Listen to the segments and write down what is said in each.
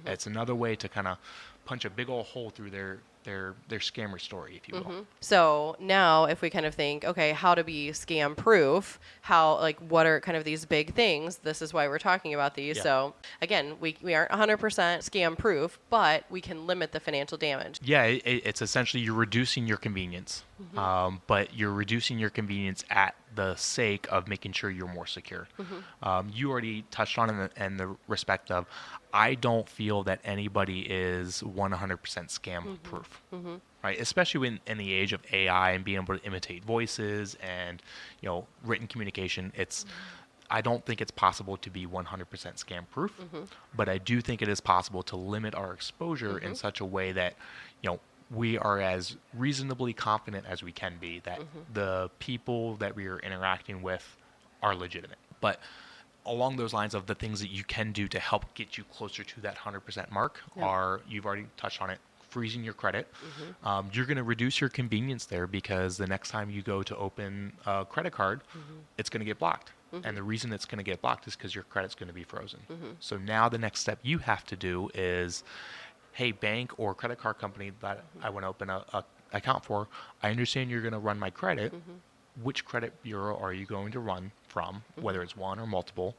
It's another way to kind of punch a big old hole through their scammer story, if you will. So now if we kind of think, okay, how to be scam proof, what are kind of these big things? This is why we're talking about these. Yeah. So again, we aren't 100% scam proof, but we can limit the financial damage. Yeah, it's essentially you're reducing your convenience, but you're reducing your convenience at the sake of making sure you're more secure. You already touched on it in the respect of, I don't feel that anybody is 100% scam proof, right? Especially in the age of AI and being able to imitate voices and written communication. I don't think it's possible to be 100% scam proof, but I do think it is possible to limit our exposure in such a way that, we are as reasonably confident as we can be that the people that we are interacting with are legitimate. But along those lines of the things that you can do to help get you closer to that 100% mark are, you've already touched on it, freezing your credit. You're going to reduce your convenience there because the next time you go to open a credit card, it's going to get blocked. And the reason it's going to get blocked is because your credit's going to be frozen. So now the next step you have to do is, hey, bank or credit card company that I want to open a account for, I understand you're going to run my credit. Which credit bureau are you going to run from, whether it's one or multiple?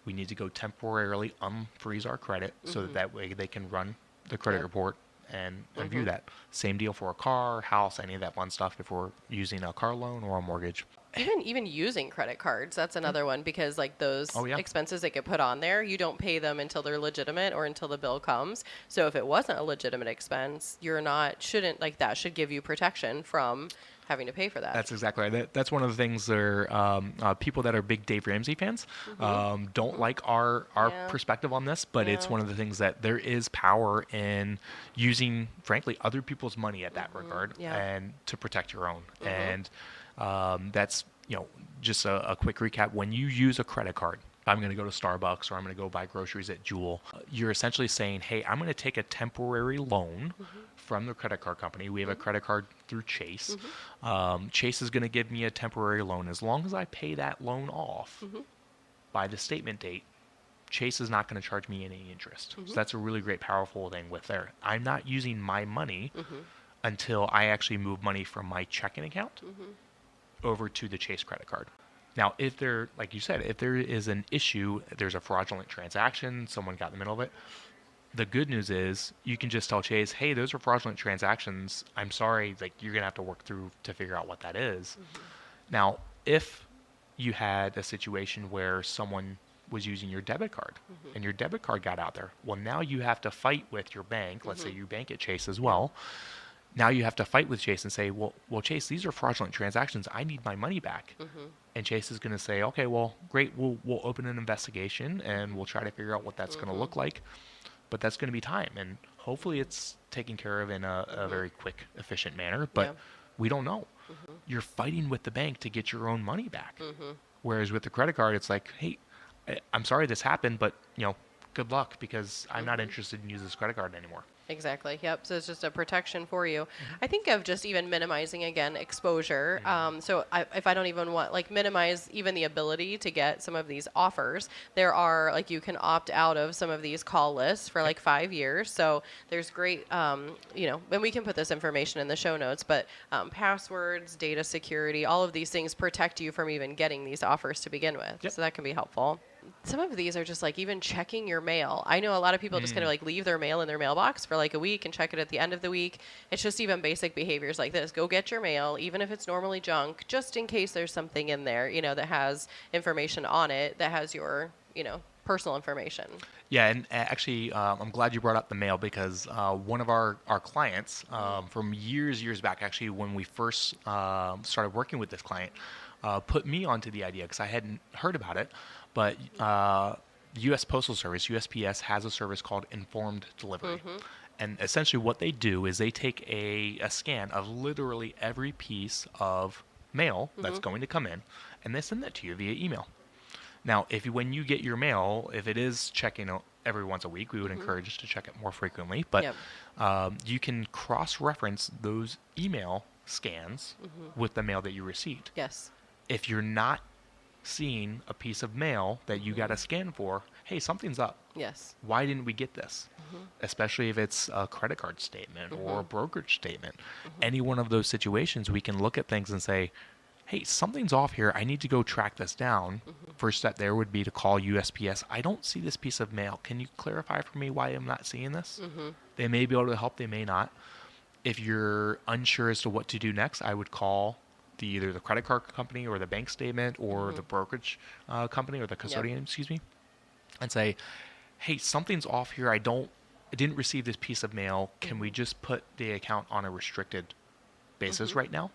We need to go temporarily unfreeze our credit so that way they can run the credit report and view that. Same deal for a car, house, any of that fun stuff if we're using a car loan or a mortgage. Even using credit cards, that's another one, because like those expenses that get put on there, you don't pay them until they're legitimate or until the bill comes. So if it wasn't a legitimate expense, that should give you protection from having to pay for that. That's exactly right. That's one of the things people that are big Dave Ramsey fans don't like our perspective on this, but it's one of the things that there is power in using, frankly, other people's money at that regard and to protect your own. And that's, just a quick recap. When you use a credit card, I'm going to go to Starbucks or I'm going to go buy groceries at Jewel, you're essentially saying, hey, I'm going to take a temporary loan from the credit card company. We have a credit card through Chase. Chase is going to give me a temporary loan. As long as I pay that loan off by the statement date, Chase is not going to charge me any interest. So that's a really great, powerful thing with there. I'm not using my money until I actually move money from my checking account over to the Chase credit card. Now, if there, like you said, if there is an issue, there's a fraudulent transaction, someone got in the middle of it, the good news is you can just tell Chase, hey, those are fraudulent transactions. I'm sorry, you're going to have to work through to figure out what that is. Now, if you had a situation where someone was using your debit card and your debit card got out there, well, now you have to fight with your bank. Let's say you bank at Chase as well. Now you have to fight with Chase and say, well, Chase, these are fraudulent transactions. I need my money back. And Chase is going to say, okay, well, great. We'll open an investigation and we'll try to figure out what that's going to look like. But that's going to be time. And hopefully it's taken care of in a very quick, efficient manner. But we don't know. You're fighting with the bank to get your own money back. Whereas with the credit card, it's like, hey, I'm sorry this happened, but, good luck because I'm not interested in using this credit card anymore. Exactly. Yep. So it's just a protection for you. I think of just even minimizing, again, exposure. So if I don't even want, minimize even the ability to get some of these offers, there are, you can opt out of some of these call lists for 5 years. So there's great, and we can put this information in the show notes, but passwords, data security, all of these things protect you from even getting these offers to begin with. So that can be helpful. Some of these are just even checking your mail. I know a lot of people just kind of leave their mail in their mailbox for a week and check it at the end of the week. It's just even basic behaviors like this. Go get your mail, even if it's normally junk, just in case there's something in there, that has information on it, that has your, personal information. Yeah, and actually, I'm glad you brought up the mail because one of our clients from years back, actually, when we first started working with this client, put me onto the idea because I hadn't heard about it. But U.S. Postal Service, USPS, has a service called Informed Delivery. And essentially what they do is they take a scan of literally every piece of mail that's going to come in, and they send that to you via email. Now, when you get your mail, if it is checking every once a week, we would encourage us to check it more frequently. But you can cross-reference those email scans with the mail that you received. Yes. If you're not seeing a piece of mail that you got a scan for, hey, something's up. Yes. Why didn't we get this? Especially if it's a credit card statement or a brokerage statement. Any one of those situations, we can look at things and say, hey, something's off here. I need to go track this down. First step there would be to call USPS. I don't see this piece of mail. Can you clarify for me why I'm not seeing this? They may be able to help. They may not. If you're unsure as to what to do next, I would call either the credit card company or the bank statement or the brokerage company or the custodian, and say, hey, something's off here. I didn't receive this piece of mail. Can we just put the account on a restricted basis right now?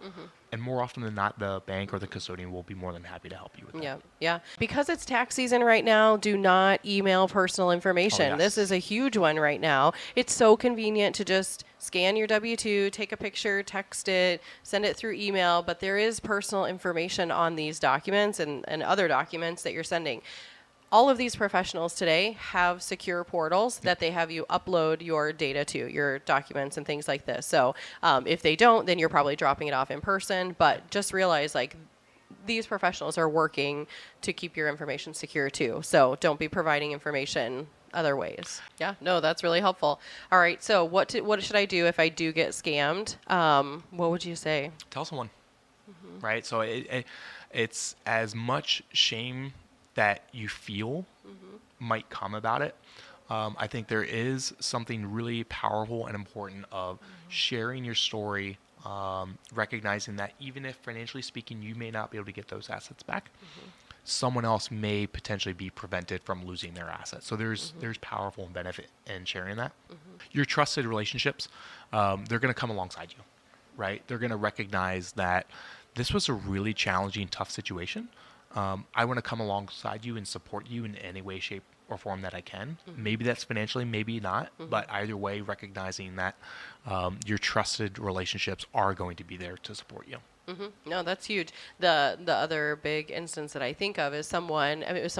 And more often than not, the bank or the custodian will be more than happy to help you with that. Yeah. Because it's tax season right now, do not email personal information. Oh, yes. This is a huge one right now. It's so convenient to just scan your W-2, take a picture, text it, send it through email, but there is personal information on these documents and other documents that you're sending. All of these professionals today have secure portals that they have you upload your data to, your documents and things like this. So if they don't, then you're probably dropping it off in person. But just realize, like, these professionals are working to keep your information secure too. So don't be providing information other ways. Yeah, no, that's really helpful. All right, so what should I do if I do get scammed? What would you say? Tell someone, right? So it's as much shame that you feel might come about it. I think there is something really powerful and important of sharing your story, recognizing that even if financially speaking you may not be able to get those assets back, someone else may potentially be prevented from losing their assets. So there's powerful benefit in sharing that. Your trusted relationships, they're going to come alongside you, right? They're going to recognize that this was a really challenging, tough situation. I want to come alongside you and support you in any way, shape, or form that I can. Maybe that's financially, maybe not. But either way, recognizing that your trusted relationships are going to be there to support you. No, that's huge. The other big instance that I think of is someone, it was